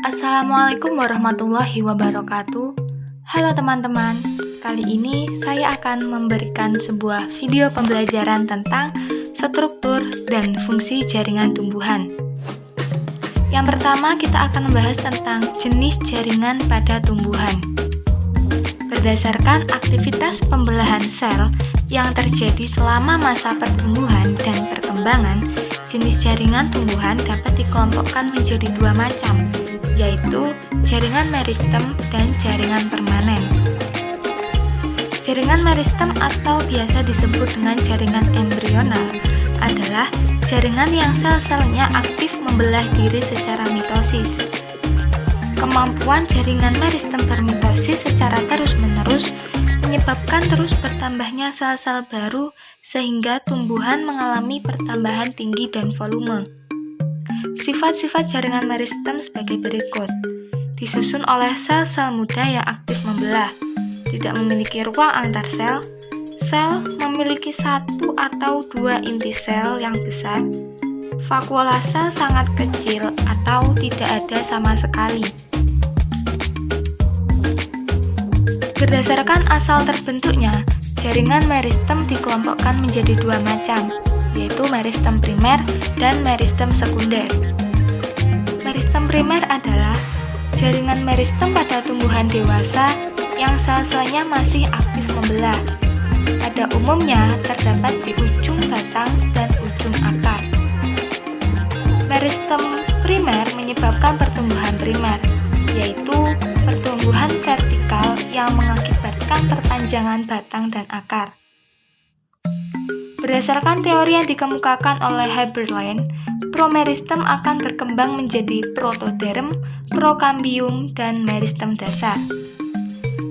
Assalamualaikum warahmatullahi wabarakatuh. Halo teman-teman, kali ini saya akan memberikan sebuah video pembelajaran tentang struktur dan fungsi jaringan tumbuhan. Yang pertama, kita akan membahas tentang jenis jaringan pada tumbuhan. Berdasarkan aktivitas pembelahan sel yang terjadi selama masa pertumbuhan dan perkembangan, jenis jaringan tumbuhan dapat dikelompokkan menjadi dua macam, yaitu jaringan meristem dan jaringan permanen. Jaringan meristem atau biasa disebut dengan jaringan embrional adalah jaringan yang sel-selnya aktif membelah diri secara mitosis. Kemampuan jaringan meristem bermitosis secara terus-menerus menyebabkan terus bertambahnya sel-sel baru sehingga tumbuhan mengalami pertambahan tinggi dan volume. Sifat-sifat jaringan meristem sebagai berikut. Disusun oleh sel-sel muda yang aktif membelah, tidak memiliki ruang antar sel, sel memiliki satu atau dua inti sel yang besar, vakuolase sangat kecil atau tidak ada sama sekali. Berdasarkan asal terbentuknya, jaringan meristem dikelompokkan menjadi dua macam, yaitu meristem primer dan meristem sekunder. Meristem primer adalah jaringan meristem pada tumbuhan dewasa yang sel-selnya masih aktif membelah. Pada umumnya terdapat di ujung batang dan ujung akar. Meristem primer menyebabkan pertumbuhan primer, yaitu pertumbuhan vertikal yang mengakibatkan perpanjangan batang dan akar. Berdasarkan teori yang dikemukakan oleh Haberlein, promeristem akan berkembang menjadi protoderm, prokambium, dan meristem dasar.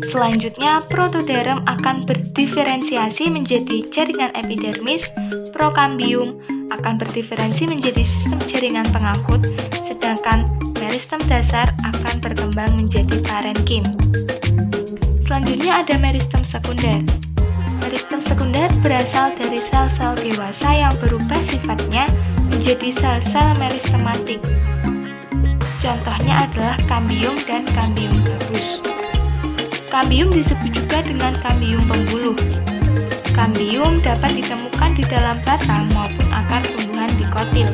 Selanjutnya, protoderm akan berdiferensiasi menjadi jaringan epidermis, prokambium akan berdiferensi menjadi sistem jaringan pengangkut, sedangkan meristem dasar akan berkembang menjadi parenkim. Selanjutnya ada meristem sekunder. Meristem sekunder berasal dari sel-sel dewasa yang berubah sifatnya menjadi sel-sel meristematik. Contohnya adalah kambium dan kambium gabus. Kambium disebut juga dengan kambium pembuluh. Kambium dapat ditemukan di dalam batang maupun akar tumbuhan dikotil.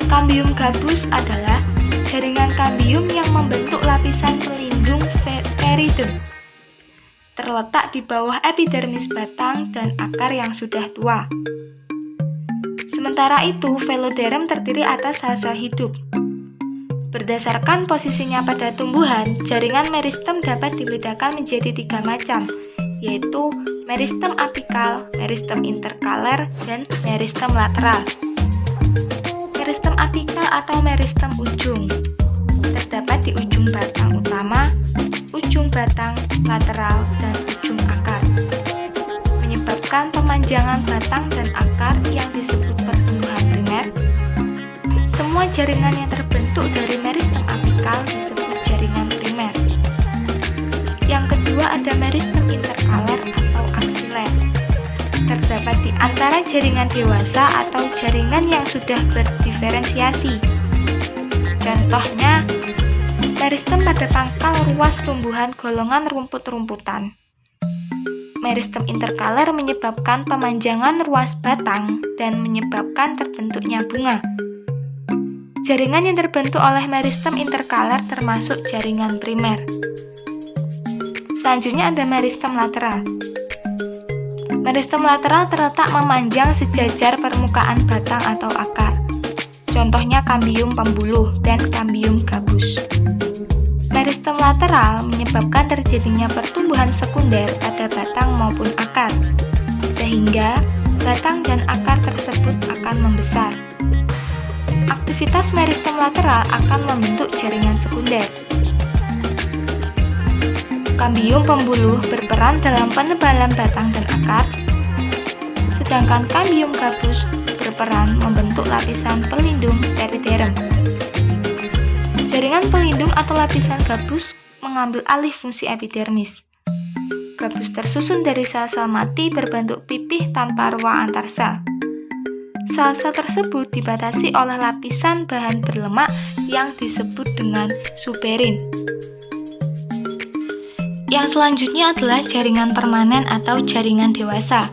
Kambium gabus adalah jaringan kambium yang membentuk lapisan pelindung peridem, terletak di bawah epidermis batang dan akar yang sudah tua. Sementara itu, veloderm terdiri atas sel-sel hidup. Berdasarkan posisinya pada tumbuhan, jaringan meristem dapat dibedakan menjadi tiga macam, yaitu meristem apikal, meristem interkaler, dan meristem lateral. Meristem apikal atau meristem ujung terdapat di ujung batang utama, ujung batang lateral, dan ujung akar, menyebabkan pemanjangan batang dan akar yang disebut pertumbuhan primer. Semua jaringan yang terbentuk dari meristem apikal disebut jaringan primer. Yang kedua ada meristem interkaler atau aksiler. Terdapat di antara jaringan dewasa atau jaringan yang sudah berdiferensiasi. Contohnya, meristem pada pangkal ruas tumbuhan golongan rumput-rumputan. Meristem interkaler menyebabkan pemanjangan ruas batang dan menyebabkan terbentuknya bunga. Jaringan yang terbentuk oleh meristem interkaler termasuk jaringan primer. Selanjutnya ada meristem lateral. Meristem lateral terletak memanjang sejajar permukaan batang atau akar. Contohnya kambium pembuluh dan kambium gabus. Meristem lateral menyebabkan terjadinya pertumbuhan sekunder pada batang maupun akar, sehingga batang dan akar tersebut akan membesar. Aktivitas meristem lateral akan membentuk jaringan sekunder. Kambium pembuluh berperan dalam penebalan batang dan akar, sedangkan kambium gabus berperan membentuk lapisan pelindung periderm. Jaringan pelindung atau lapisan gabus mengambil alih fungsi epidermis. Gabus tersusun dari sel-sel mati berbentuk pipih tanpa ruang antar sel. Sel-sel tersebut dibatasi oleh lapisan bahan berlemak yang disebut dengan suberin. Yang selanjutnya adalah jaringan permanen atau jaringan dewasa.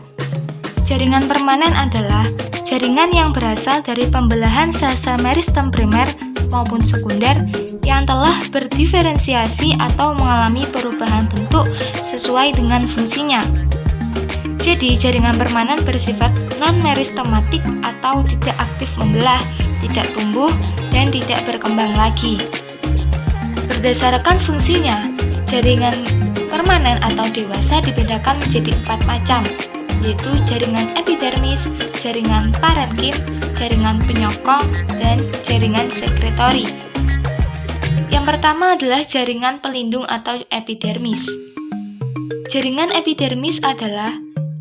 Jaringan permanen adalah jaringan yang berasal dari pembelahan sel-sel meristem primer maupun sekunder yang telah berdiferensiasi atau mengalami perubahan bentuk sesuai dengan fungsinya. Jadi, jaringan permanen bersifat non-meristematik atau tidak aktif membelah, tidak tumbuh, dan tidak berkembang lagi. Berdasarkan fungsinya, jaringan permanen atau dewasa dibedakan menjadi 4 macam, yaitu jaringan epidermis, jaringan parenkim, jaringan penyokong, dan jaringan sekretori. Yang pertama adalah jaringan pelindung atau epidermis. Jaringan epidermis adalah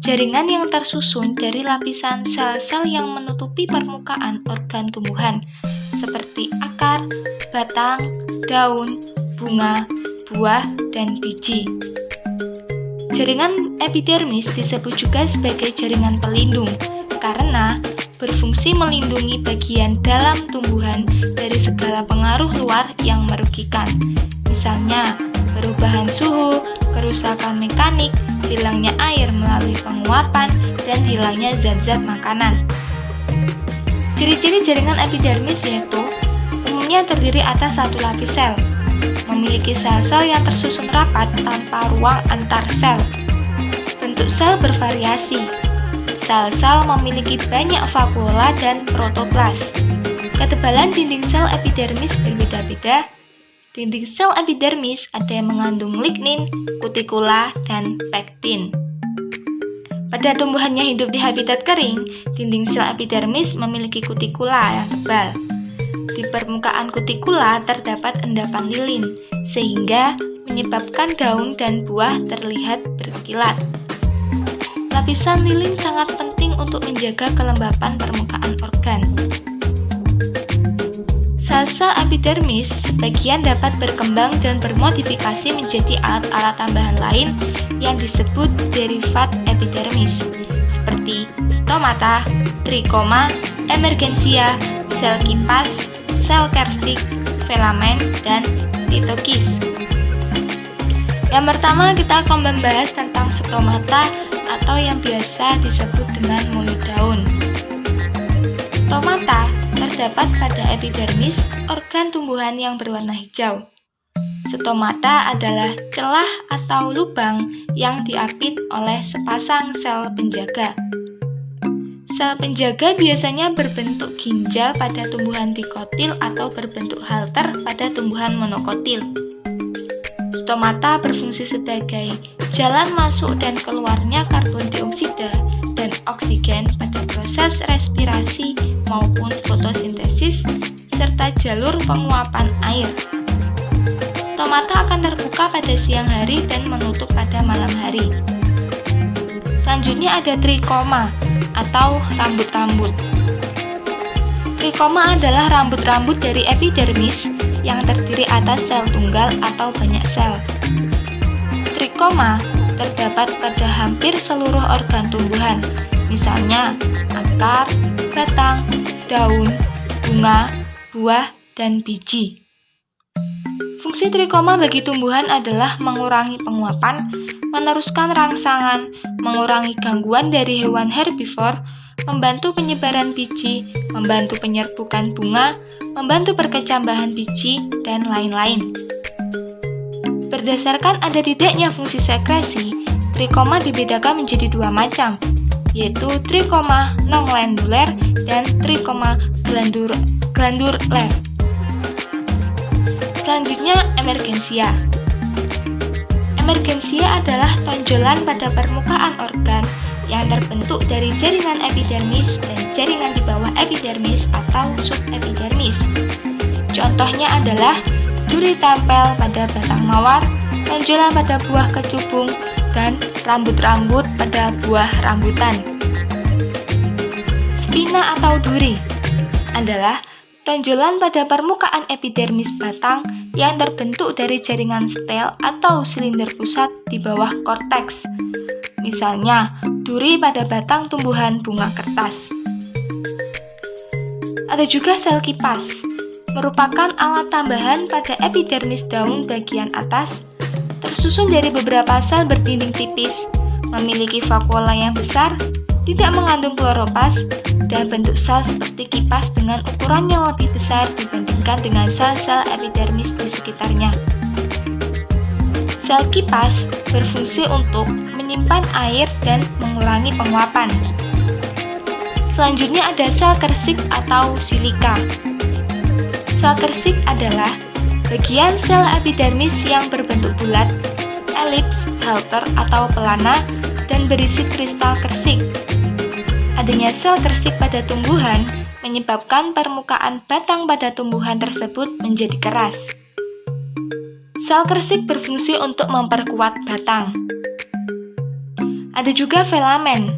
jaringan yang tersusun dari lapisan sel-sel yang menutupi permukaan organ tumbuhan, seperti akar, batang, daun, bunga, buah, dan biji. Jaringan epidermis disebut juga sebagai jaringan pelindung karena berfungsi melindungi bagian dalam tumbuhan dari segala pengaruh luar yang merugikan, misalnya perubahan suhu, kerusakan mekanik, hilangnya air melalui penguapan, dan hilangnya zat-zat makanan. Ciri-ciri jaringan epidermis yaitu umumnya terdiri atas satu lapis sel, memiliki sel-sel yang tersusun rapat tanpa ruang antar sel. Bentuk sel bervariasi. Sel-sel memiliki banyak vakuola dan protoplas. Ketebalan dinding sel epidermis berbeda-beda. Dinding sel epidermis ada yang mengandung lignin, kutikula, dan pektin. Pada tumbuhan yang hidup di habitat kering, dinding sel epidermis memiliki kutikula yang tebal. Di permukaan kutikula terdapat endapan lilin, sehingga menyebabkan daun dan buah terlihat berkilat. Lapisan lilin sangat penting untuk menjaga kelembapan permukaan organ. Sel-sel epidermis sebagian dapat berkembang dan bermodifikasi menjadi alat-alat tambahan lain yang disebut derivat epidermis, seperti stomata, trikoma, emergensia, sel kipas, sel kersik, filamen, dan litokis. Yang pertama kita akan membahas tentang stomata atau yang biasa disebut dengan mulut daun. Stomata terdapat pada epidermis organ tumbuhan yang berwarna hijau. Stomata adalah celah atau lubang yang diapit oleh sepasang sel penjaga. Sel penjaga biasanya berbentuk ginjal pada tumbuhan dikotil atau berbentuk halter pada tumbuhan monokotil. Stomata berfungsi sebagai jalan masuk dan keluarnya karbon dioksida dan oksigen pada proses respirasi maupun fotosintesis serta jalur penguapan air. Stomata akan terbuka pada siang hari dan menutup pada malam hari. Selanjutnya ada trikoma atau rambut-rambut. Trikoma adalah rambut-rambut dari epidermis yang terdiri atas sel tunggal atau banyak sel. Trikoma terdapat pada hampir seluruh organ tumbuhan, misalnya akar, batang, daun, bunga, buah, dan biji. Fungsi trikoma bagi tumbuhan adalah mengurangi penguapan, meneruskan rangsangan, mengurangi gangguan dari hewan herbivor, membantu penyebaran biji, membantu penyerbukan bunga, membantu perkecambahan biji, dan lain-lain. Berdasarkan ada tidaknya fungsi sekresi, trikoma dibedakan menjadi dua macam, yaitu trikoma non-glandular dan trikoma glandular. Selanjutnya, emergensia. Emergensia adalah tonjolan pada permukaan organ yang terbentuk dari jaringan epidermis dan jaringan di bawah epidermis atau subepidermis. Contohnya adalah duri tempel pada batang mawar, tonjolan pada buah kecubung, dan rambut-rambut pada buah rambutan. Spina atau duri adalah tonjolan pada permukaan epidermis batang yang terbentuk dari jaringan stel atau silinder pusat di bawah korteks. Misalnya, duri pada batang tumbuhan bunga kertas. Ada juga sel kipas, merupakan alat tambahan pada epidermis daun bagian atas, tersusun dari beberapa sel berdinding tipis, memiliki vakuola yang besar, tidak mengandung kloroplas, dan bentuk sel seperti kipas dengan ukuran yang lebih besar dibandingkan dengan sel-sel epidermis di sekitarnya. Sel kipas berfungsi untuk menyimpan air dan mengurangi penguapan. Selanjutnya ada sel kersik atau silika. Sel kersik adalah bagian sel epidermis yang berbentuk bulat, elips, halter atau pelana, dan berisi kristal kersik. Adanya sel kersik pada tumbuhan menyebabkan permukaan batang pada tumbuhan tersebut menjadi keras. Sel kersik berfungsi untuk memperkuat batang. Ada juga filamen.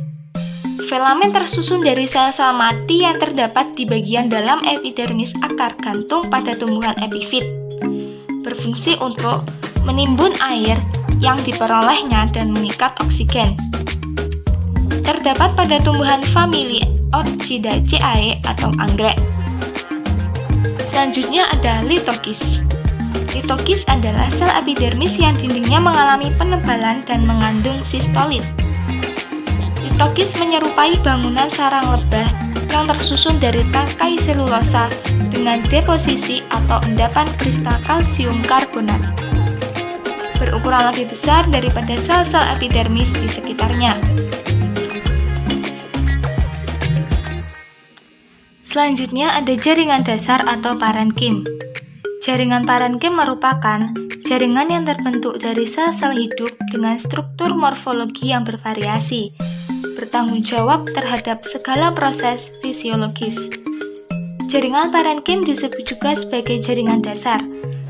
Filamen tersusun dari sel-sel mati yang terdapat di bagian dalam epidermis akar gantung pada tumbuhan epifit. Berfungsi untuk menimbun air yang diperolehnya dan mengikat oksigen. Terdapat pada tumbuhan famili Orchidaceae atau anggrek. Selanjutnya ada litokis. Litokis adalah sel epidermis yang dindingnya mengalami penebalan dan mengandung sistolit. Litokis menyerupai bangunan sarang lebah yang tersusun dari tangkai selulosa dengan deposisi atau endapan kristal kalsium karbonat. Berukuran lebih besar daripada sel-sel epidermis di sekitarnya. Selanjutnya ada jaringan dasar atau parenkim. Jaringan parenkim merupakan jaringan yang terbentuk dari sel-sel hidup dengan struktur morfologi yang bervariasi, bertanggung jawab terhadap segala proses fisiologis. Jaringan parenkim disebut juga sebagai jaringan dasar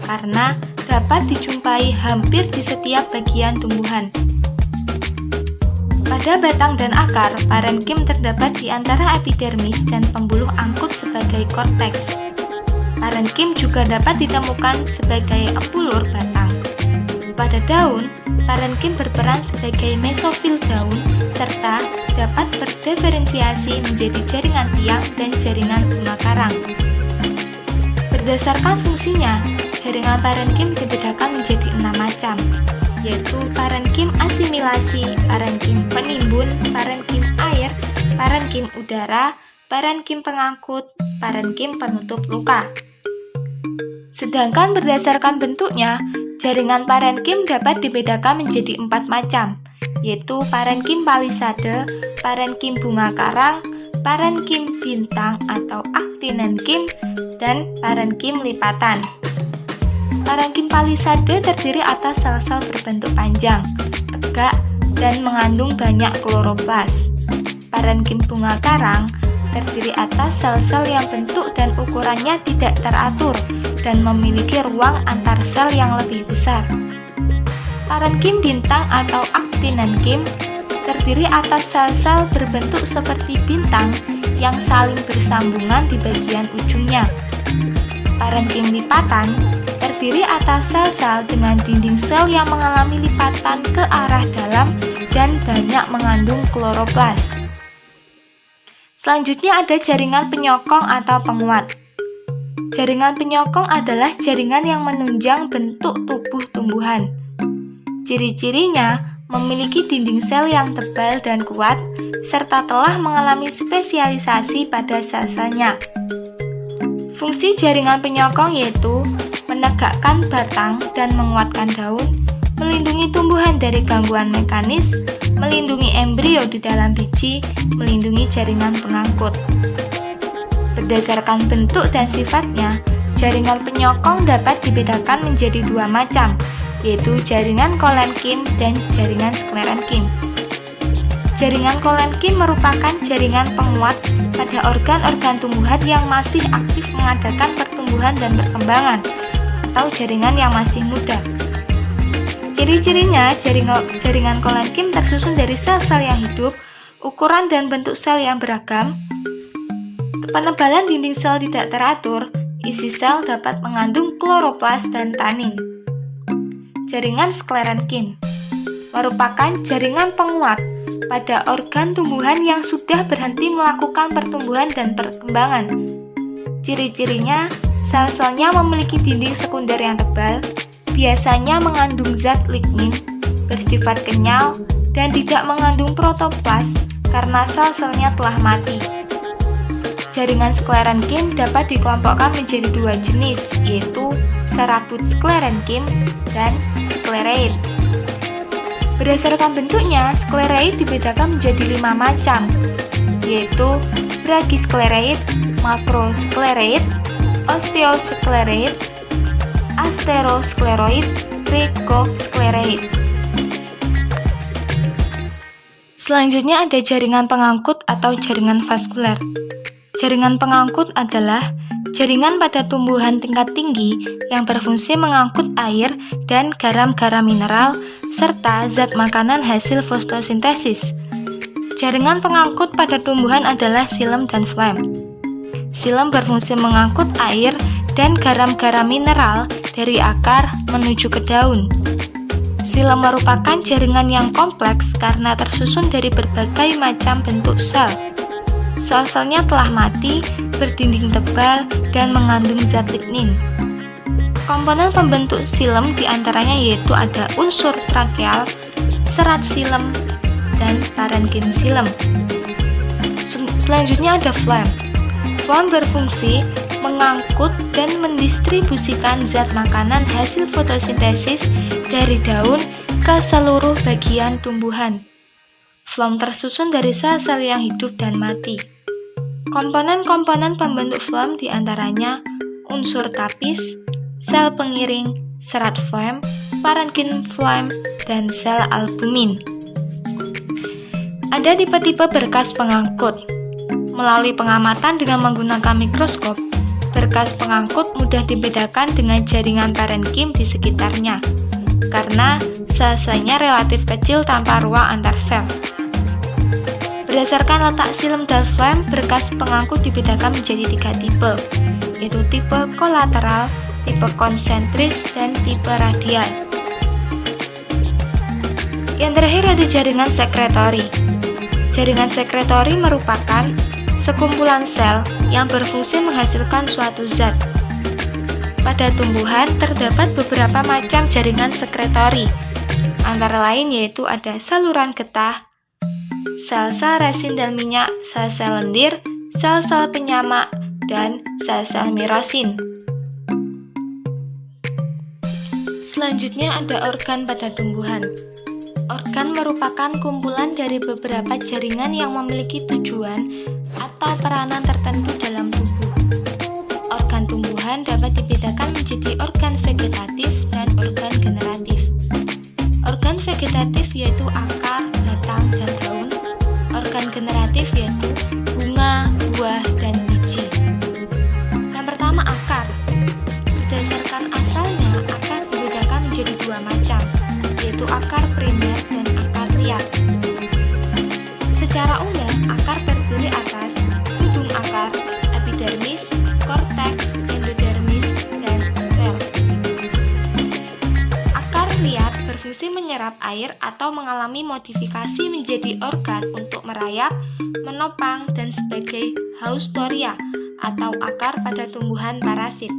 karena dapat dijumpai hampir di setiap bagian tumbuhan. Pada batang dan akar, parenkim terdapat di antara epidermis dan pembuluh angkut sebagai korteks. Parenkim juga dapat ditemukan sebagai empulur batang. Pada daun, parenkim berperan sebagai mesofil daun serta dapat berdiferensiasi menjadi jaringan tiang dan jaringan bunga karang. Berdasarkan fungsinya, jaringan parenkim dibedakan menjadi 6 macam, yaitu parenkim asimilasi, parenkim penimbun, parenkim air, parenkim udara, parenkim pengangkut, parenkim penutup luka. Sedangkan berdasarkan bentuknya, jaringan parenkim dapat dibedakan menjadi 4 macam, yaitu parenkim palisade, parenkim bunga karang, parenkim bintang atau actinenkim, dan parenkim lipatan. Parenkim palisade terdiri atas sel-sel berbentuk panjang, tegak, dan mengandung banyak kloroplas. Parenkim bunga karang terdiri atas sel-sel yang bentuk dan ukurannya tidak teratur dan memiliki ruang antar sel yang lebih besar. Parenkim bintang atau actinenkim terdiri atas sel-sel berbentuk seperti bintang yang saling bersambungan di bagian ujungnya. Parenkim lipatan terdiri atas sel-sel dengan dinding sel yang mengalami lipatan ke arah dalam dan banyak mengandung kloroplas. Selanjutnya ada jaringan penyokong atau penguat. Jaringan penyokong adalah jaringan yang menunjang bentuk tubuh tumbuhan. Ciri-cirinya memiliki dinding sel yang tebal dan kuat, serta telah mengalami spesialisasi pada sel-selnya. Fungsi jaringan penyokong yaitu menegakkan batang dan menguatkan daun, melindungi tumbuhan dari gangguan mekanis, melindungi embrio di dalam biji, melindungi jaringan pengangkut. Berdasarkan bentuk dan sifatnya, jaringan penyokong dapat dibedakan menjadi 2 macam, yaitu jaringan kolenkim dan jaringan sklerenkim. Jaringan kolenkim merupakan jaringan penguat pada organ-organ tumbuhan yang masih aktif mengadakan pertumbuhan dan perkembangan, atau jaringan yang masih muda. Ciri-cirinya, jaringan kolenkim tersusun dari sel-sel yang hidup, ukuran dan bentuk sel yang beragam. Penebalan dinding sel tidak teratur, isi sel dapat mengandung kloroplas dan tanin. Jaringan sklerenkim merupakan jaringan penguat pada organ tumbuhan yang sudah berhenti melakukan pertumbuhan dan perkembangan. Ciri-cirinya, sel-selnya memiliki dinding sekunder yang tebal, biasanya mengandung zat lignin, bersifat kenyal, dan tidak mengandung protoplas karena sel-selnya telah mati. Jaringan sklerenkim dapat dikelompokkan menjadi dua jenis, yaitu serabut sklerenkim dan sklereid. Berdasarkan bentuknya, sklereid dibedakan menjadi 5 macam, yaitu brachisklereid, makrosklereid, osteosklereid, asteroskleroid, trigosklereid. Selanjutnya ada jaringan pengangkut atau jaringan vaskuler. Jaringan pengangkut adalah jaringan pada tumbuhan tingkat tinggi yang berfungsi mengangkut air dan garam-garam mineral serta zat makanan hasil fotosintesis. Jaringan pengangkut pada tumbuhan adalah xilem dan phloem. Xilem berfungsi mengangkut air dan garam-garam mineral dari akar menuju ke daun. Xilem merupakan jaringan yang kompleks karena tersusun dari berbagai macam bentuk sel. Sel-selnya telah mati, berdinding tebal, dan mengandung zat lignin. Komponen pembentuk xilem diantaranya yaitu ada unsur trakeal, serat xilem, dan parenkim xilem. Selanjutnya ada phloem. Phloem berfungsi mengangkut dan mendistribusikan zat makanan hasil fotosintesis dari daun ke seluruh bagian tumbuhan. Phloem tersusun dari sel-sel yang hidup dan mati. Komponen-komponen pembentuk phloem diantaranya unsur tapis, sel pengiring, serat phloem, parenkim phloem, dan sel albumin. Ada tipe-tipe berkas pengangkut. Melalui pengamatan dengan menggunakan mikroskop, berkas pengangkut mudah dibedakan dengan jaringan parenkim di sekitarnya, karena sel-selnya relatif kecil tanpa ruang antar sel. Berdasarkan letak xilem dan phloem, berkas pengangkut dibedakan menjadi 3 tipe, yaitu tipe kolateral, tipe konsentris, dan tipe radial. Yang terakhir yaitu jaringan sekretori. Jaringan sekretori merupakan sekumpulan sel yang berfungsi menghasilkan suatu zat. Pada tumbuhan terdapat beberapa macam jaringan sekretori, antara lain yaitu ada saluran getah, sel-sel resin dan minyak, sel-sel lendir, sel-sel penyamak, dan sel-sel mirosin. Selanjutnya ada organ pada tumbuhan. Organ merupakan kumpulan dari beberapa jaringan yang memiliki tujuan atau peranan tertentu dalam tubuh. Organ tumbuhan dapat dibedakan menjadi organ vegetatif dan organ generatif. Organ vegetatif yaitu akar, batang, dan daun. Organ generatif yaitu bunga, buah, dan biji. Yang pertama, akar. Berdasarkan asalnya, akar dibedakan menjadi 2 macam, yaitu akar primer dan akar liat. Secara umum, akar terdiri atas ujung akar, epidermis, korteks, endodermis, dan stel. Akar liat berfungsi menyerap air atau mengalami modifikasi menjadi organ untuk merayap, menopang, dan sebagai haustoria atau akar pada tumbuhan parasit.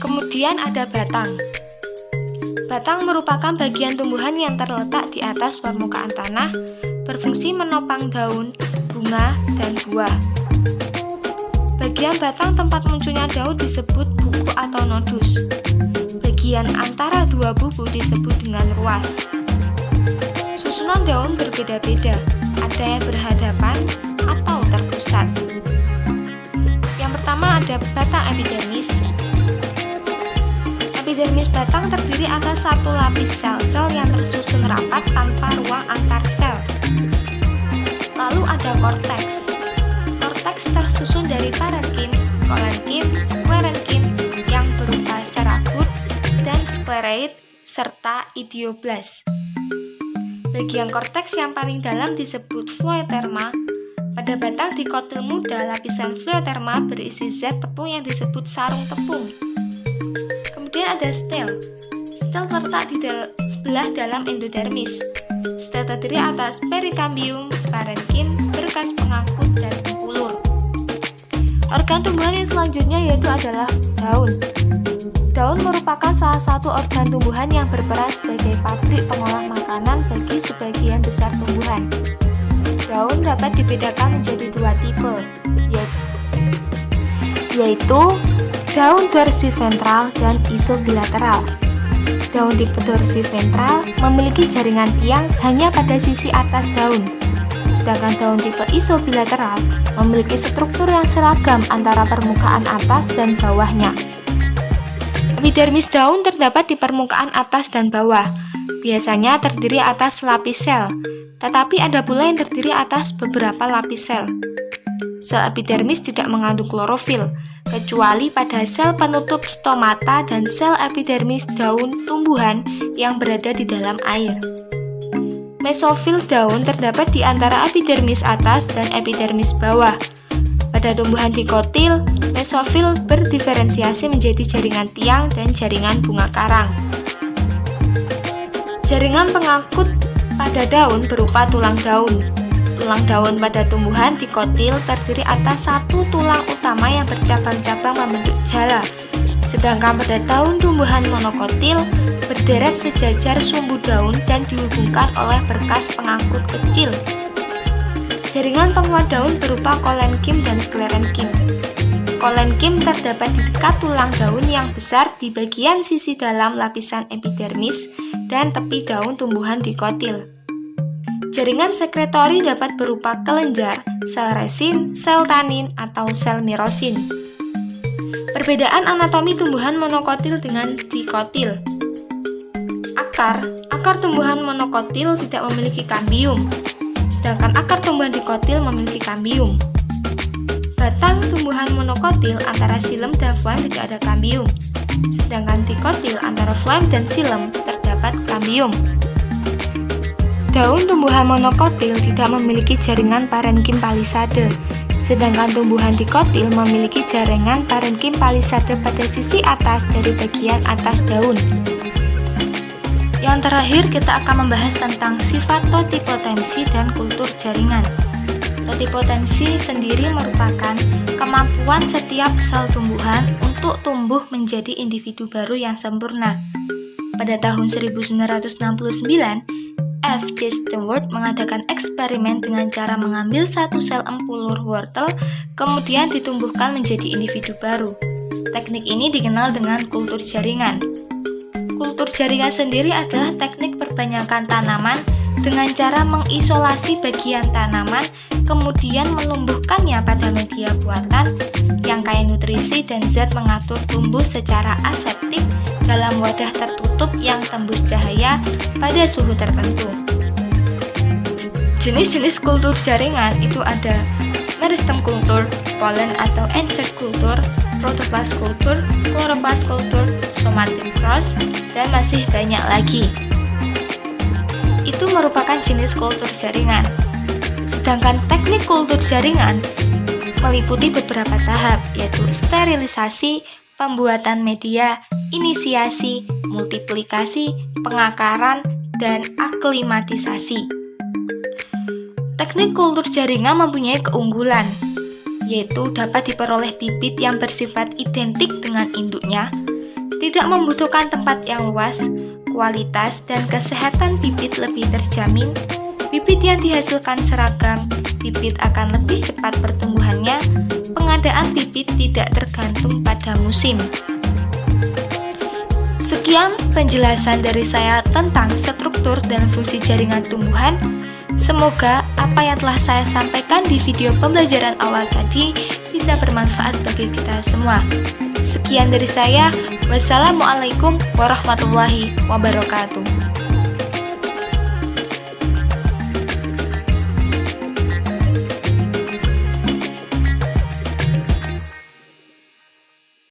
Kemudian ada batang. Batang merupakan bagian tumbuhan yang terletak di atas permukaan tanah, berfungsi menopang daun, bunga, dan buah. Bagian batang tempat munculnya daun disebut buku atau nodus. Bagian antara 2 buku disebut dengan ruas. Susunan daun berbeda-beda, ada yang berhadapan atau terpusat. Yang pertama ada batang epidermis. Epidermis batang terdiri atas satu lapis sel-sel yang tersusun rapat tanpa ruang antar sel. Lalu ada korteks. Korteks tersusun dari parenkim, kolenkim, sklerenkim yang berupa serabut dan sklereid serta idioblast. Bagian korteks yang paling dalam disebut phloeterma. Pada batang dikotil muda, lapisan phloeterma berisi zat tepung yang disebut sarung tepung. Kemudian ada stel. Stel terletak di sebelah dalam endodermis. Stel terdiri atas perikambium, parenkim, berkas pengangkut, dan pembuluh. Organ tumbuhan yang selanjutnya yaitu adalah daun. Daun merupakan salah satu organ tumbuhan yang berperan sebagai pabrik pengolah makanan bagi sebagian besar tumbuhan. Daun dapat dibedakan menjadi dua tipe, yaitu daun dorsiventral dan isobilateral. Daun tipe dorsiventral memiliki jaringan tiang hanya pada sisi atas daun, sedangkan daun tipe isobilateral memiliki struktur yang seragam antara permukaan atas dan bawahnya. Epidermis daun terdapat di permukaan atas dan bawah, biasanya terdiri atas lapis sel, tetapi ada pula yang terdiri atas beberapa lapis sel. Sel epidermis tidak mengandung klorofil, kecuali pada sel penutup stomata dan sel epidermis daun tumbuhan yang berada di dalam air. Mesofil daun terdapat di antara epidermis atas dan epidermis bawah. Pada tumbuhan dikotil, mesofil berdiferensiasi menjadi jaringan tiang dan jaringan bunga karang. Jaringan pengangkut pada daun berupa tulang daun. Tulang daun pada tumbuhan dikotil terdiri atas satu tulang utama yang bercabang-cabang membentuk jala, sedangkan pada daun tumbuhan monokotil berderet sejajar sumbu daun dan dihubungkan oleh berkas pengangkut kecil. Jaringan penguat daun berupa kolenkim dan sklerenkim. Kolenkim terdapat di dekat tulang daun yang besar di bagian sisi dalam lapisan epidermis dan tepi daun tumbuhan dikotil. Jaringan sekretori dapat berupa kelenjar, sel resin, sel tanin, atau sel mirosin. Perbedaan anatomi tumbuhan monokotil dengan dikotil. Akar tumbuhan monokotil tidak memiliki kambium, sedangkan akar tumbuhan dikotil memiliki kambium. Batang tumbuhan monokotil antara xilem dan phloem tidak ada kambium, sedangkan dikotil antara phloem dan xilem terdapat kambium. Daun tumbuhan monokotil tidak memiliki jaringan parenkim palisade, sedangkan tumbuhan dikotil memiliki jaringan parenkim palisade pada sisi atas dari bagian atas daun. Yang terakhir, kita akan membahas tentang sifat totipotensi dan kultur jaringan. Totipotensi sendiri merupakan kemampuan setiap sel tumbuhan untuk tumbuh menjadi individu baru yang sempurna. Pada tahun 1969, F. J. Stewart mengadakan eksperimen dengan cara mengambil satu sel empulur wortel, kemudian ditumbuhkan menjadi individu baru. Teknik ini dikenal dengan kultur jaringan. Kultur jaringan sendiri adalah teknik perbanyakan tanaman dengan cara mengisolasi bagian tanaman, kemudian menumbuhkannya pada media buatan yang kaya nutrisi dan zat mengatur tumbuh secara aseptik dalam wadah tertutup yang tembus cahaya pada suhu tertentu. Jenis-jenis kultur jaringan itu ada meristem kultur, pollen atau enchant kultur, protoplast kultur, chloroplast kultur, somatic cross, dan masih banyak lagi. Itu merupakan jenis kultur jaringan. Sedangkan teknik kultur jaringan meliputi beberapa tahap, yaitu sterilisasi, pembuatan media, inisiasi, multiplikasi, pengakaran, dan aklimatisasi. Teknik kultur jaringan mempunyai keunggulan, yaitu dapat diperoleh bibit yang bersifat identik dengan induknya, tidak membutuhkan tempat yang luas, kualitas dan kesehatan bibit lebih terjamin, bibit yang dihasilkan seragam, bibit akan lebih cepat pertumbuhannya, pengadaan bibit tidak tergantung pada musim. Sekian penjelasan dari saya tentang struktur dan fungsi jaringan tumbuhan. Semoga apa yang telah saya sampaikan di video pembelajaran awal tadi bisa bermanfaat bagi kita semua. Sekian dari saya. Wassalamualaikum warahmatullahi wabarakatuh.